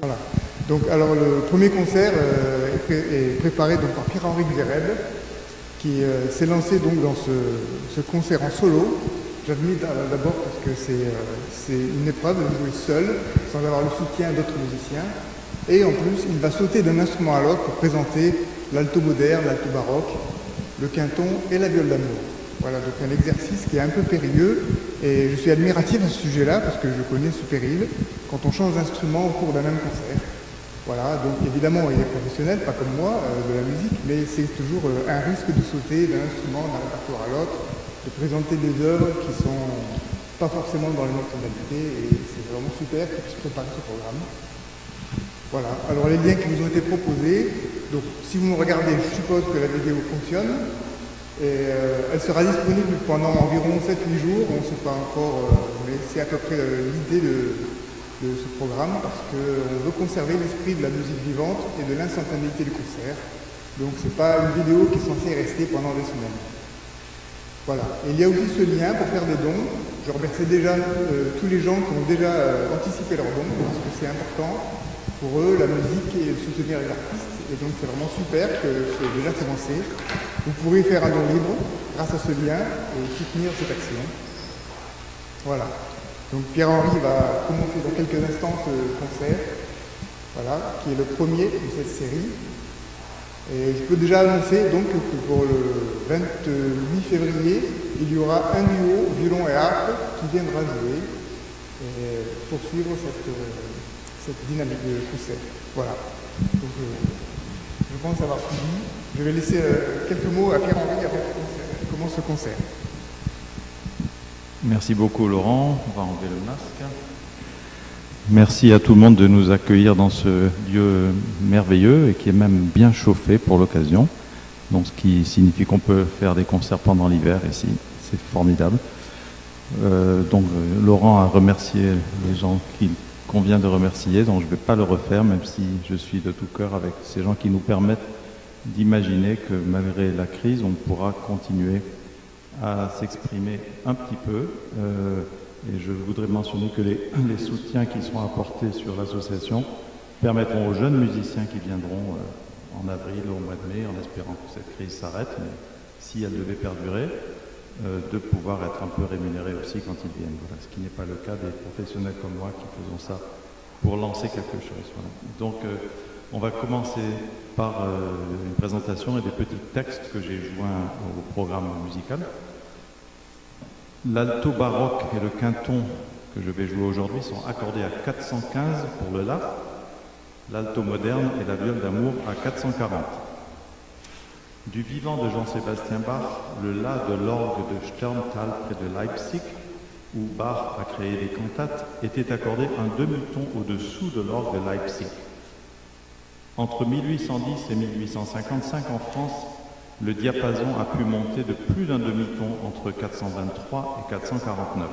Voilà. Donc, alors, le premier concert est préparé donc, par Pierre-Henri Xéreb, qui s'est lancé donc, dans ce concert en solo. J'admire d'abord parce que c'est une épreuve de jouer seul, sans avoir le soutien d'autres musiciens. Et en plus, il va sauter d'un instrument à l'autre pour présenter l'alto moderne, l'alto baroque, le quinton et la viole d'amour. Voilà, donc un exercice qui est un peu périlleux. Et je suis admiratif à ce sujet-là parce que je connais ce péril quand on change d'instrument au cours d'un même concert. Voilà, donc évidemment, il est professionnel, pas comme moi, de la musique, mais c'est toujours un risque de sauter d'un instrument d'un répertoire à l'autre, de présenter des œuvres qui sont pas forcément dans les mêmes tonalités, et c'est vraiment super que puisse préparer ce programme. Voilà, alors les liens qui vous ont été proposés, donc si vous me regardez, je suppose que la vidéo fonctionne, et elle sera disponible pendant environ 7-8 jours, on ne sait pas encore, mais c'est à peu près l'idée de ce programme parce qu'on veut conserver l'esprit de la musique vivante et de l'instantanéité du concert. Donc c'est pas une vidéo qui est censée rester pendant des semaines. Voilà. Et il y a aussi ce lien pour faire des dons. Je remercie déjà tous les gens qui ont déjà anticipé leurs dons parce que c'est important pour eux, la musique et soutenir les artistes. Et donc c'est vraiment super que c'est déjà commencé. Vous pourrez faire un don libre grâce à ce lien et soutenir cette action. Voilà. Donc Pierre-Henri va commencer dans quelques instants ce concert, voilà, qui est le premier de cette série. Et je peux déjà annoncer donc que pour le 28 février, il y aura un duo violon et harpe qui viendra jouer et poursuivre cette dynamique de concert. Voilà. Donc je pense avoir tout dit. Je vais laisser quelques mots à Pierre-Henri après qu'il commence ce concert. Merci beaucoup Laurent, on va enlever le masque. Merci à tout le monde de nous accueillir dans ce lieu merveilleux et qui est même bien chauffé pour l'occasion. Donc ce qui signifie qu'on peut faire des concerts pendant l'hiver ici, c'est formidable. Laurent a remercié les gens qu'on vient de remercier, donc je ne vais pas le refaire, même si je suis de tout cœur avec ces gens qui nous permettent d'imaginer que malgré la crise, on pourra continuer à s'exprimer un petit peu. Et je voudrais mentionner que les soutiens qui sont apportés sur l'association permettront aux jeunes musiciens qui viendront en avril ou au mois de mai, en espérant que cette crise s'arrête, mais si elle devait perdurer, de pouvoir être un peu rémunérés aussi quand ils viennent. Voilà, ce qui n'est pas le cas des professionnels comme moi qui faisons ça pour lancer quelque chose. Voilà. Donc on va commencer par une présentation et des petits textes que j'ai joints au programme musical. L'alto baroque et le quinton que je vais jouer aujourd'hui sont accordés à 415 pour le La, l'alto moderne et la viole d'amour à 440. Du vivant de Jean-Sébastien Bach, le La de l'orgue de Sterntal près de Leipzig, où Bach a créé des cantates, était accordé un demi-ton au-dessous de l'orgue de Leipzig. Entre 1810 et 1855 en France, le diapason a pu monter de plus d'un demi-ton entre 423 et 449.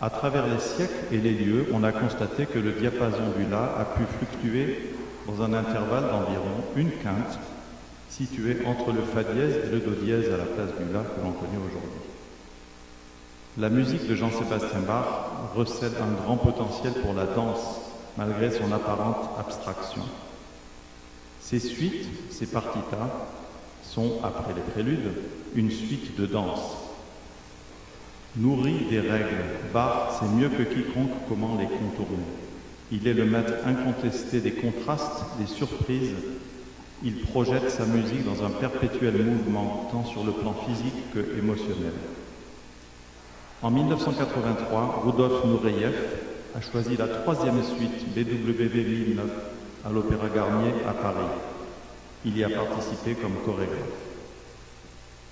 À travers les siècles et les lieux, on a constaté que le diapason du La a pu fluctuer dans un intervalle d'environ une quinte, situé entre le Fa dièse et le Do dièse à la place du La que l'on connaît aujourd'hui. La musique de Jean-Sébastien Bach recèle un grand potentiel pour la danse, malgré son apparente abstraction. Ces suites, ces partitas, sont, après les préludes, une suite de danse. Nourri des règles, Bach sait mieux que quiconque comment les contourner. Il est le maître incontesté des contrastes, des surprises. Il projette sa musique dans un perpétuel mouvement, tant sur le plan physique que émotionnel. En 1983, Rudolf Nureyev a choisi la troisième suite BWV 1009 à l'Opéra Garnier à Paris. Il y a participé comme chorégraphe.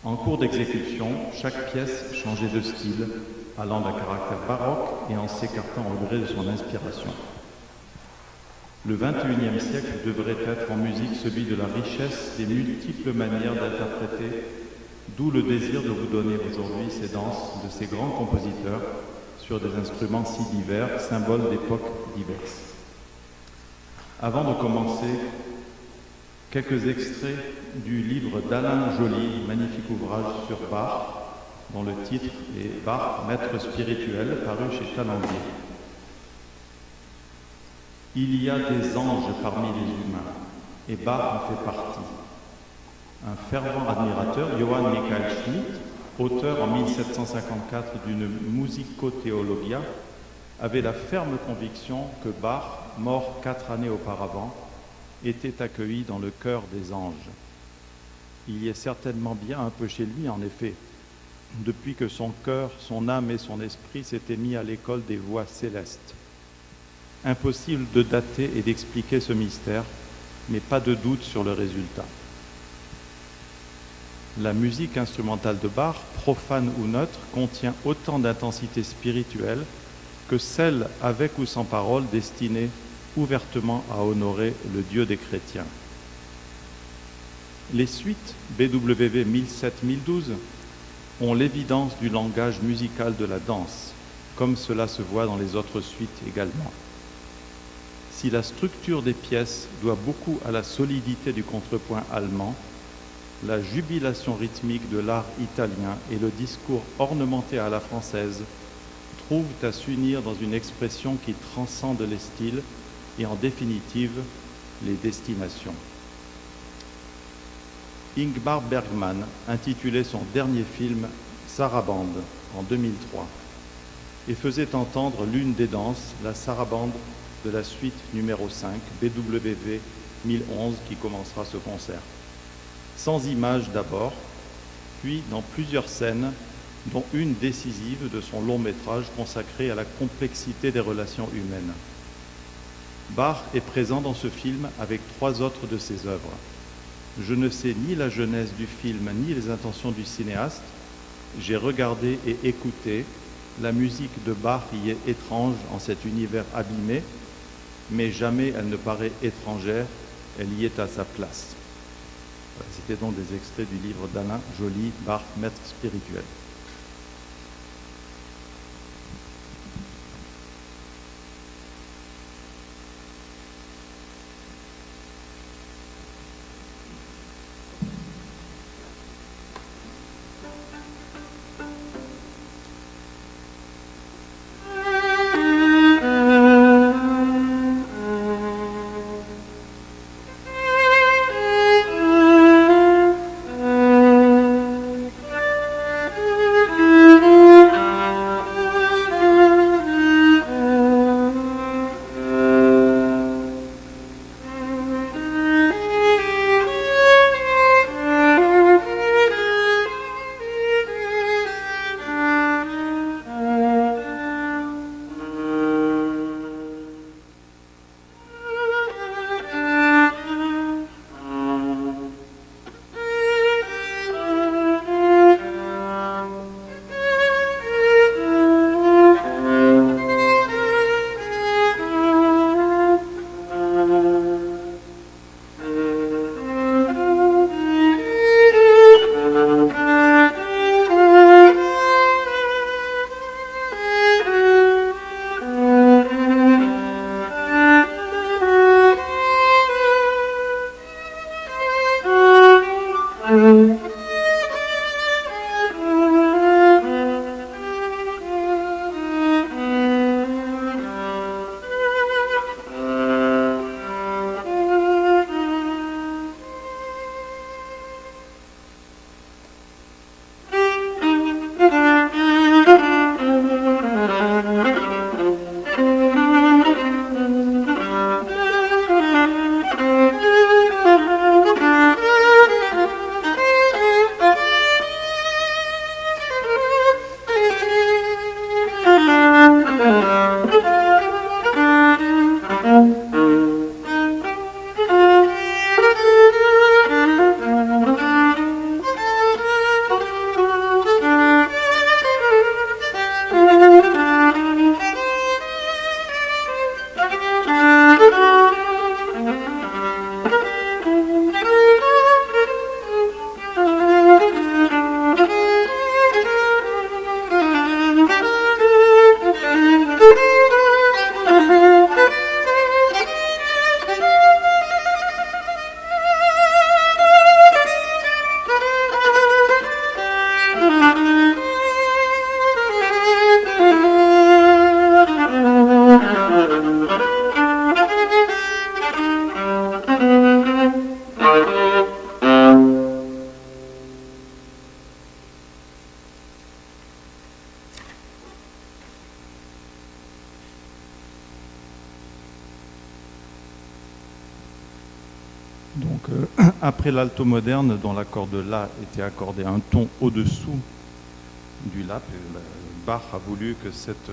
En cours d'exécution, chaque pièce changeait de style, allant d'un caractère baroque et en s'écartant au gré de son inspiration. Le XXIe siècle devrait être en musique celui de la richesse des multiples manières d'interpréter, d'où le désir de vous donner aujourd'hui ces danses de ces grands compositeurs sur des instruments si divers, symboles d'époques diverses. Avant de commencer, quelques extraits du livre d'Alain Joly, magnifique ouvrage sur Bach, dont le titre est « Bach, maître spirituel », paru chez Talendier. Il y a des anges parmi les humains, et Bach en fait partie. Un fervent admirateur, Johann Michael Schmidt, auteur en 1754 d'une Musicotheologia, avait la ferme conviction que Bach, mort 4 années auparavant, était accueilli dans le cœur des anges. Il y est certainement bien un peu chez lui, en effet, depuis que son cœur, son âme et son esprit s'étaient mis à l'école des voix célestes. Impossible de dater et d'expliquer ce mystère, mais pas de doute sur le résultat. La musique instrumentale de Bach, profane ou neutre, contient autant d'intensité spirituelle que celle avec ou sans parole destinée ouvertement à honorer le Dieu des chrétiens. Les suites BWV 1007-1012 ont l'évidence du langage musical de la danse, comme cela se voit dans les autres suites également. Si la structure des pièces doit beaucoup à la solidité du contrepoint allemand, la jubilation rythmique de l'art italien et le discours ornementé à la française trouvent à s'unir dans une expression qui transcende les styles et en définitive les destinations. Ingmar Bergman intitulait son dernier film Sarabande en 2003 et faisait entendre l'une des danses, la sarabande de la suite numéro 5, BWV 1011, qui commencera ce concert. Sans images d'abord, puis dans plusieurs scènes, dont une décisive de son long métrage consacré à la complexité des relations humaines. Bach est présent dans ce film avec 3 autres de ses œuvres. Je ne sais ni la genèse du film ni les intentions du cinéaste. J'ai regardé et écouté. La musique de Bach y est étrange en cet univers abîmé, mais jamais elle ne paraît étrangère, elle y est à sa place. C'était donc des extraits du livre d'Alain Joly, Bach, maître spirituel. Donc, après l'alto moderne, dont l'accord de La était accordé un ton au-dessous du La, Bach a voulu que cette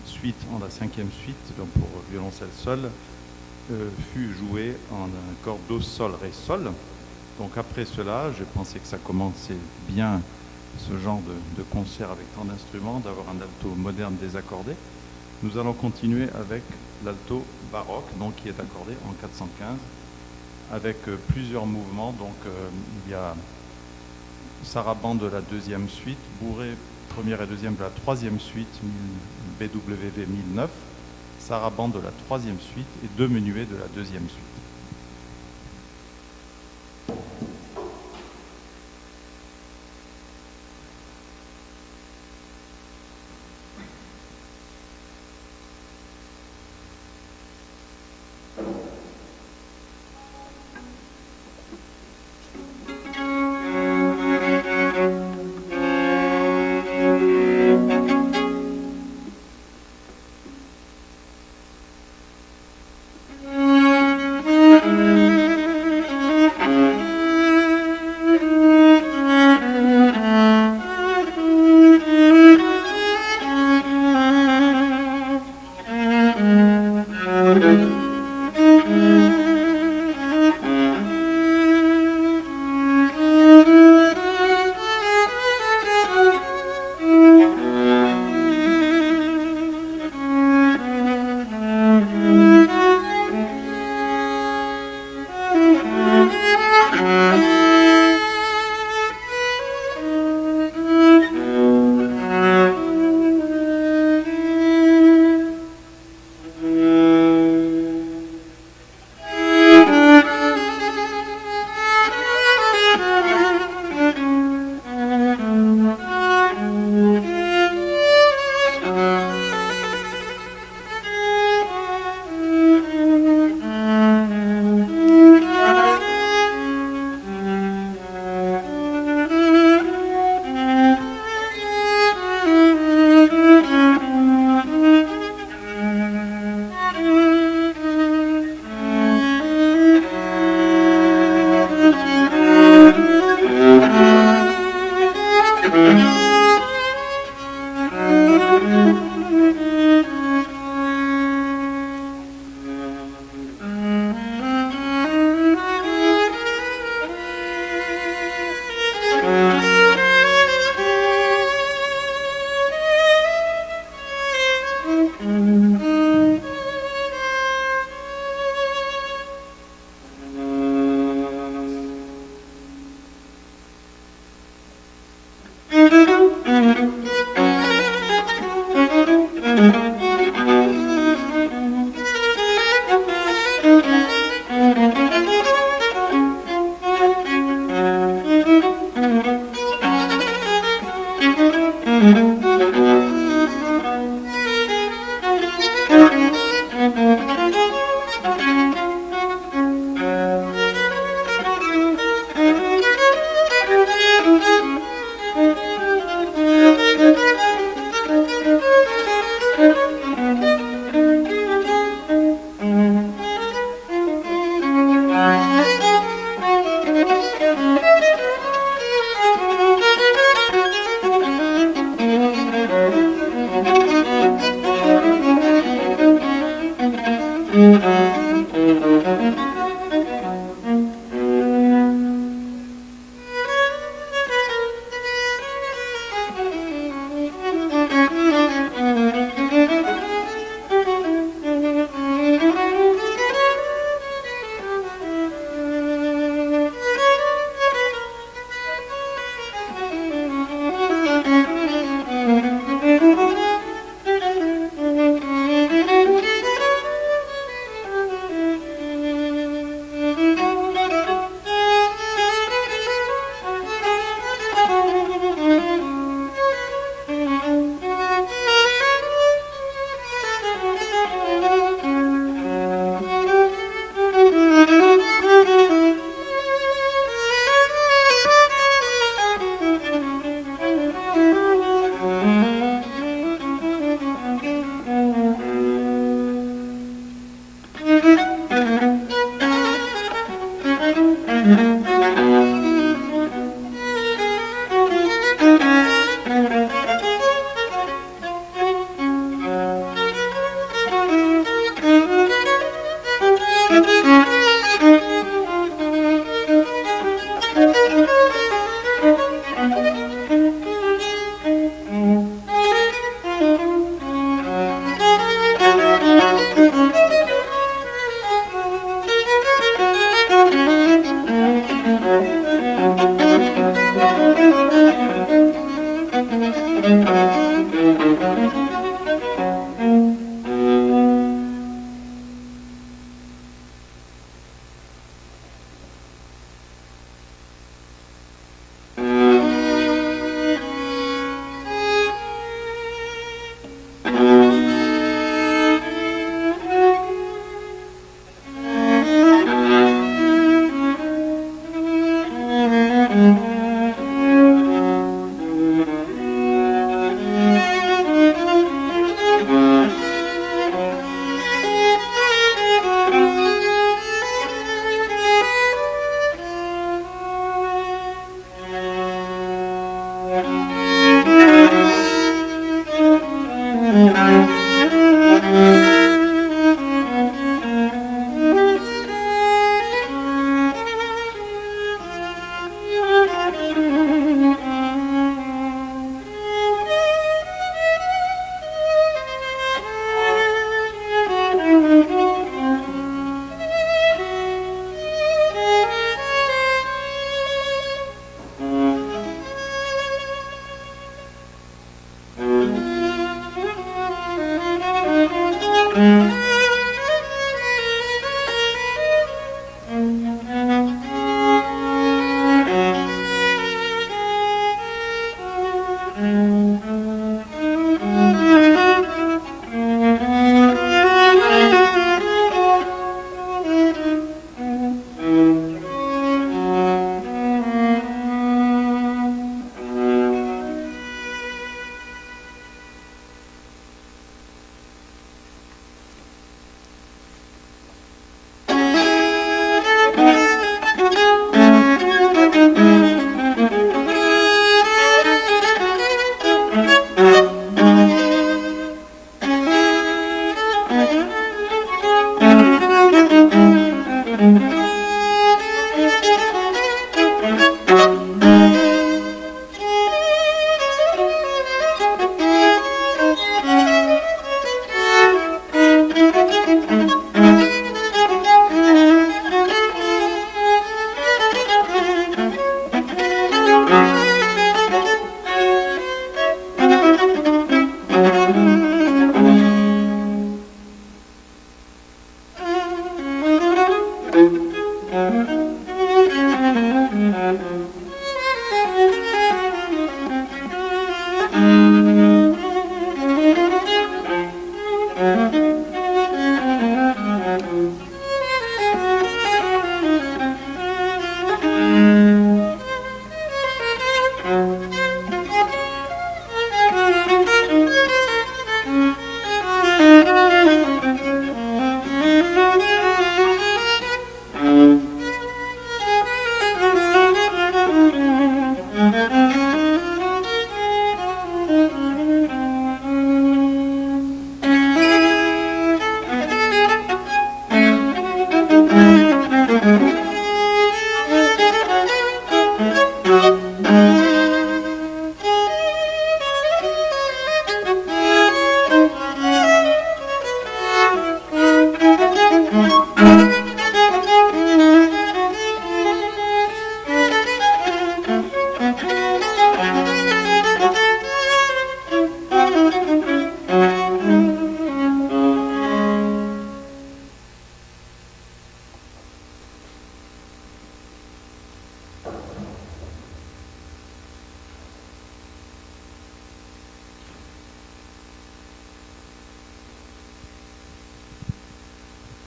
suite, en la cinquième suite, donc pour violoncelle seul, fut jouée en un accord Do, Sol, Ré, Sol. Donc après cela, j'ai pensé que ça commençait bien ce genre de concert avec tant d'instruments, d'avoir un alto moderne désaccordé. Nous allons continuer avec l'alto baroque, donc qui est accordé en 415, avec plusieurs mouvements. Donc il y a sarabande de la deuxième suite, bourrée première et deuxième de la troisième suite, BWV 1009, sarabande de la troisième suite et deux menuets de la deuxième suite.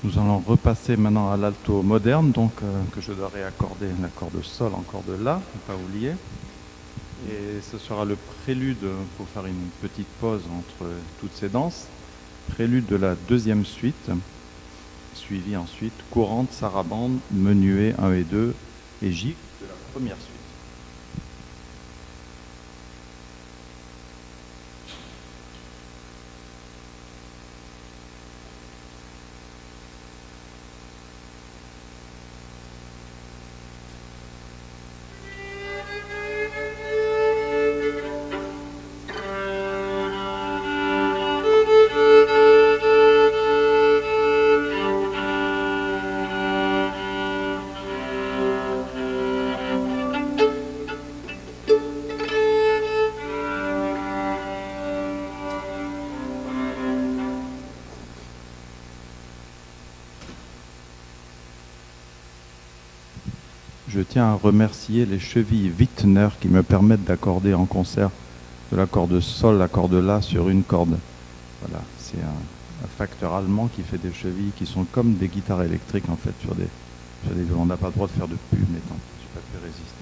Nous allons repasser maintenant à l'alto moderne, donc que je dois réaccorder l'accord de sol encore de La, ne pas oublier. Et ce sera le prélude, pour faire une petite pause entre toutes ces danses, prélude de la deuxième suite, suivi ensuite courante, sarabande, menuet 1 et 2 et gigue de la première suite. Je tiens à remercier les chevilles Wittner qui me permettent d'accorder en concert de l'accord de sol, l'accord de La sur une corde. Voilà, c'est un facteur allemand qui fait des chevilles qui sont comme des guitares électriques en fait sur des violons. On n'a pas le droit de faire de pub, mais tant, je n'ai pas pu résister.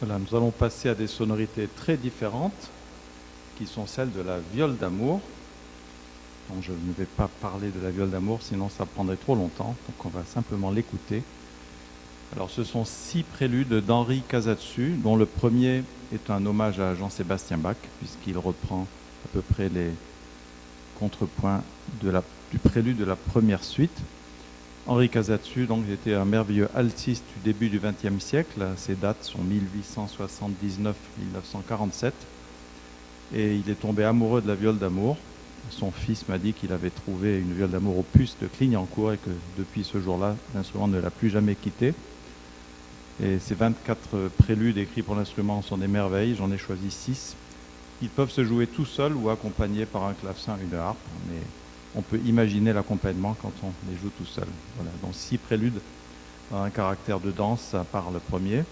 Voilà, nous allons passer à des sonorités très différentes, qui sont celles de la viole d'amour. Donc je ne vais pas parler de la viole d'amour, sinon ça prendrait trop longtemps, donc on va simplement l'écouter. Alors ce sont 6 préludes d'Henri Casatsu, dont le premier est un hommage à Jean-Sébastien Bach, puisqu'il reprend à peu près les contrepoints du prélude de la première suite. Henri Casatsu donc, était un merveilleux altiste du début du XXe siècle. Ses dates sont 1879-1947. Et il est tombé amoureux de la viole d'amour. Son fils m'a dit qu'il avait trouvé une viole d'amour au Puce de Clignancourt et que depuis ce jour-là, l'instrument ne l'a plus jamais quitté. Et ces 24 préludes écrits pour l'instrument sont des merveilles. J'en ai choisi 6. Ils peuvent se jouer tout seuls ou accompagnés par un clavecin, une harpe. Mais on peut imaginer l'accompagnement quand on les joue tout seul. Voilà, donc 6 préludes à un caractère de danse par le premier.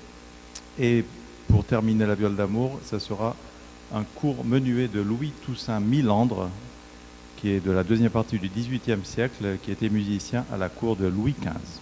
Et pour terminer la viole d'amour, ça sera un court menuet de Louis Toussaint Milandre, qui est de la deuxième partie du XVIIIe siècle, qui était musicien à la cour de Louis XV.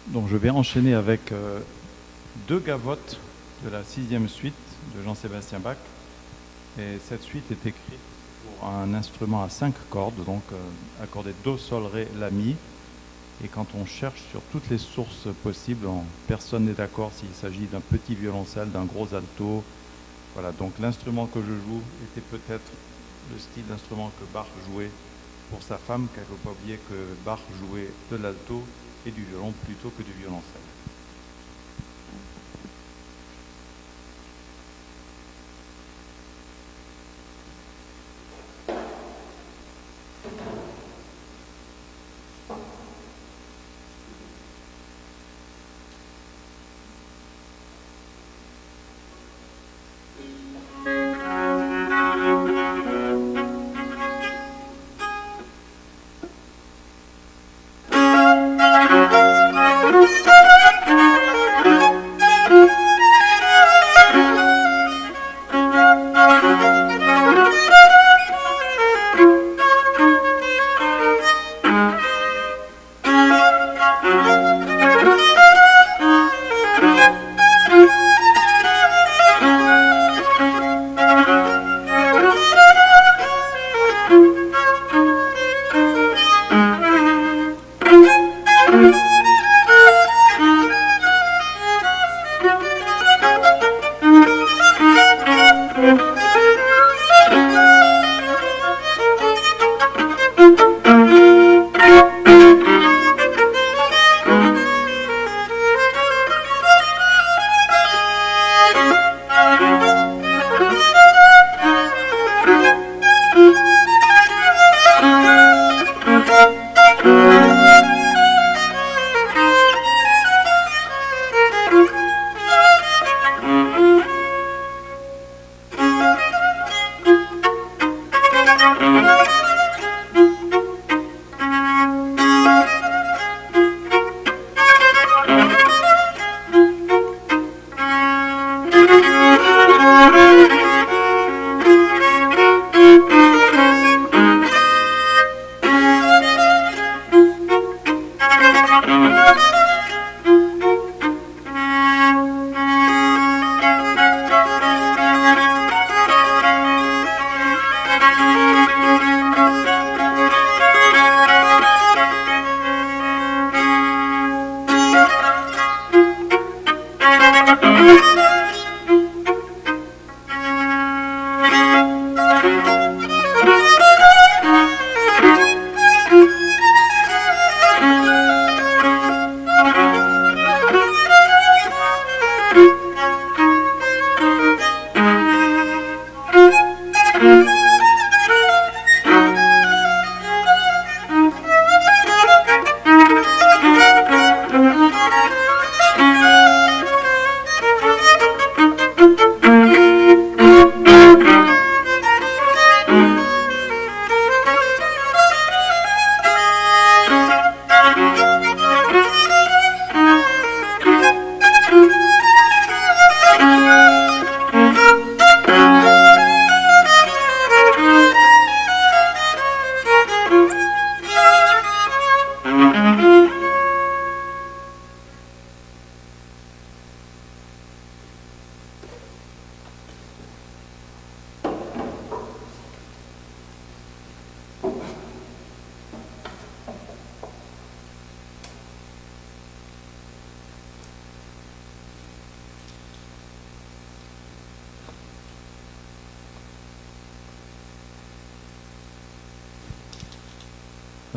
Donc je vais enchaîner avec deux gavottes de la 6e suite de Jean-Sébastien Bach. Et cette suite est écrite pour un instrument à 5 cordes, donc accordé Do, Sol, Ré, La, Mi. Et quand on cherche sur toutes les sources possibles, personne n'est d'accord s'il s'agit d'un petit violoncelle, d'un gros alto. Voilà, donc l'instrument que je joue était peut-être le style d'instrument que Bach jouait pour sa femme, car il ne faut pas oublier que Bach jouait de l'alto et du violon plutôt que du violoncelle.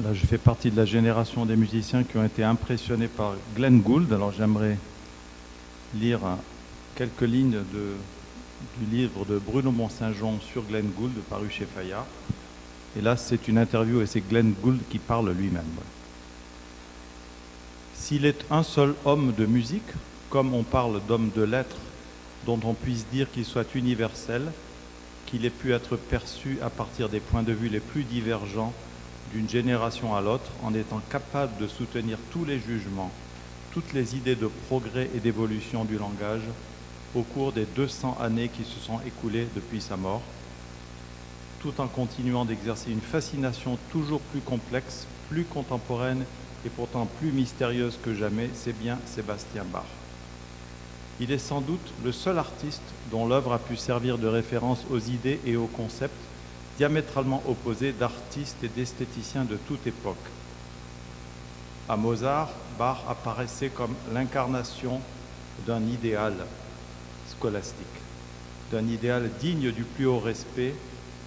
Là, je fais partie de la génération des musiciens qui ont été impressionnés par Glenn Gould. Alors j'aimerais lire quelques lignes du livre de Bruno Mont-Saint-Jean sur Glenn Gould, paru chez Fayard. Et là, c'est une interview et c'est Glenn Gould qui parle lui-même. S'il est un seul homme de musique, comme on parle d'homme de lettres, dont on puisse dire qu'il soit universel, qu'il ait pu être perçu à partir des points de vue les plus divergents d'une génération à l'autre, en étant capable de soutenir tous les jugements, toutes les idées de progrès et d'évolution du langage au cours des 200 années qui se sont écoulées depuis sa mort, tout en continuant d'exercer une fascination toujours plus complexe, plus contemporaine et pourtant plus mystérieuse que jamais, c'est bien Sébastien Bach. Il est sans doute le seul artiste dont l'œuvre a pu servir de référence aux idées et aux concepts diamétralement opposés d'artistes et d'esthéticiens de toute époque. À Mozart, Bach apparaissait comme l'incarnation d'un idéal scolastique, d'un idéal digne du plus haut respect,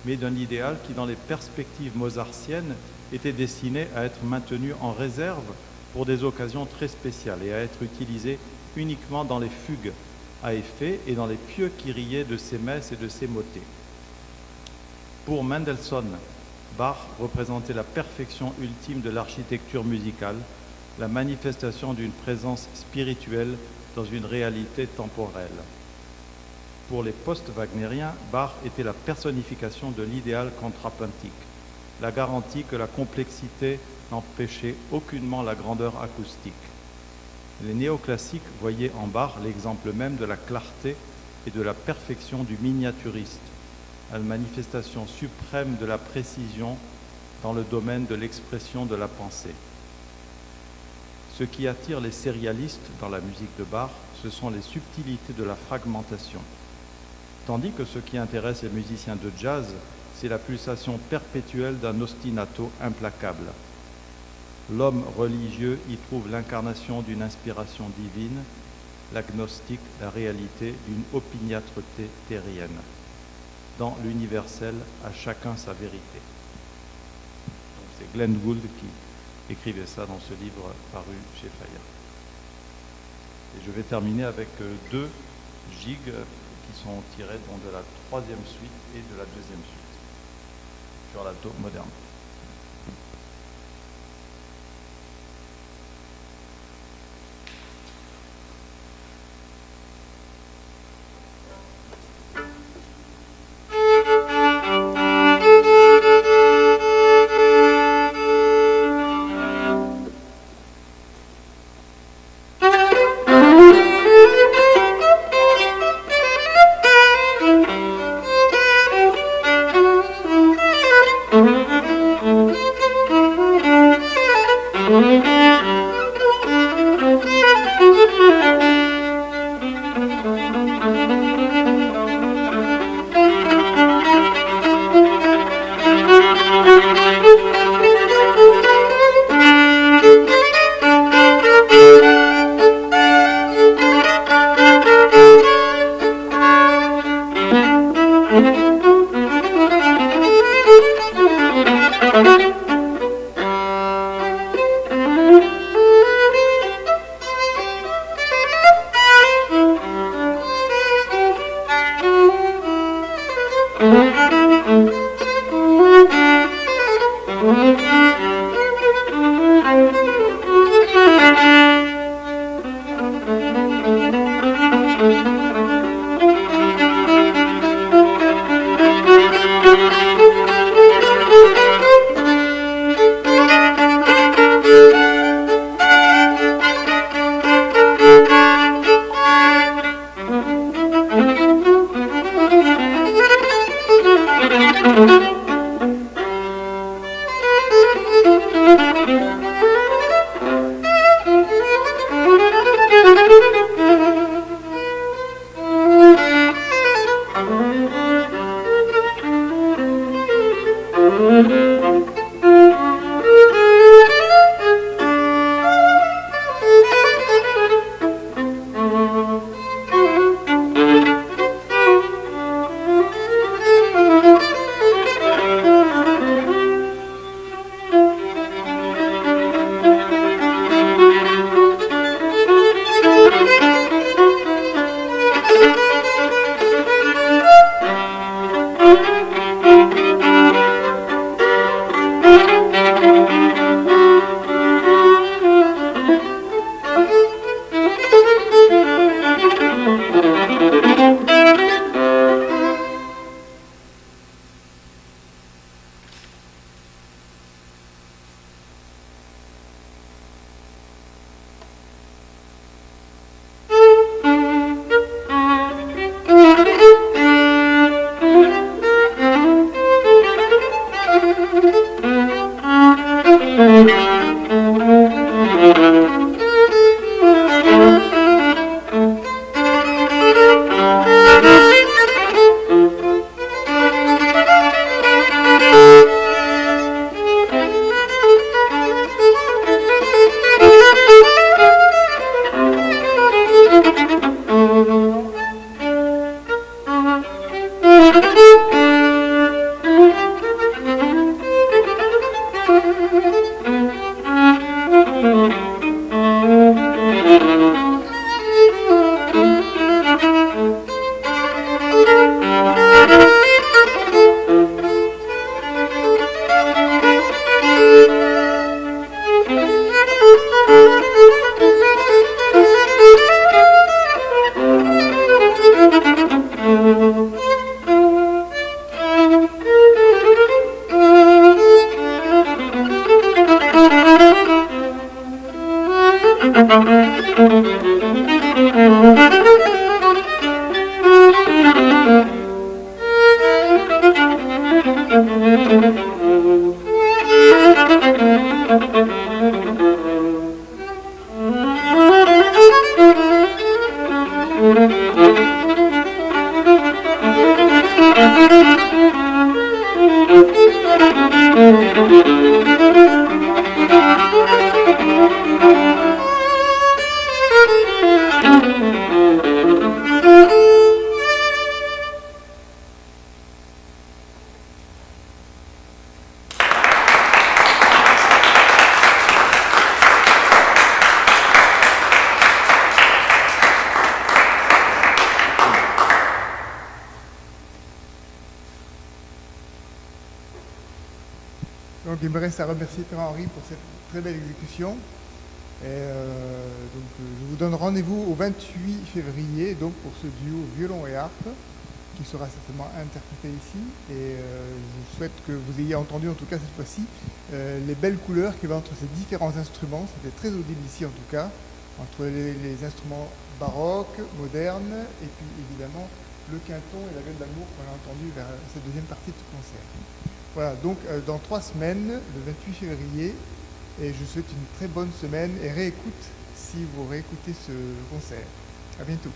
mais d'un idéal qui, dans les perspectives mozartiennes, était destiné à être maintenu en réserve pour des occasions très spéciales et à être utilisé uniquement dans les fugues à effet et dans les pieux kyriés de ses messes et de ses motets. Pour Mendelssohn, Bach représentait la perfection ultime de l'architecture musicale, la manifestation d'une présence spirituelle dans une réalité temporelle. Pour les post-wagnériens, Bach était la personnification de l'idéal contrapuntique, la garantie que la complexité n'empêchait aucunement la grandeur acoustique. Les néoclassiques voyaient en Bach l'exemple même de la clarté et de la perfection du miniaturiste, une manifestation suprême de la précision dans le domaine de l'expression de la pensée. Ce qui attire les sérialistes dans la musique de Bach, ce sont les subtilités de la fragmentation, tandis que ce qui intéresse les musiciens de jazz, c'est la pulsation perpétuelle d'un ostinato implacable. L'homme religieux y trouve l'incarnation d'une inspiration divine, l'agnostique la réalité d'une opiniâtreté terrienne. Dans l'universel, à chacun sa vérité. C'est Glenn Gould qui écrivait ça dans ce livre paru chez Fayard. Et je vais terminer avec deux gigs qui sont tirés de la troisième suite et de la deuxième suite sur l'alto moderne. Donc il me reste à remercier Pierre-Henri pour cette très belle exécution. Je vous donne rendez-vous au 28 février donc, pour ce duo violon et harpe qui sera certainement interprété ici. Et je souhaite que vous ayez entendu, en tout cas cette fois-ci, les belles couleurs qu'il y avait entre ces différents instruments. C'était très audible ici en tout cas, entre les instruments baroques, modernes, et puis évidemment le quinton et la gueule d'amour qu'on a entendu vers cette deuxième partie de ce concert. Voilà, donc dans 3 semaines, le 28 février, et je vous souhaite une très bonne semaine et réécoute si vous réécoutez ce concert. À bientôt.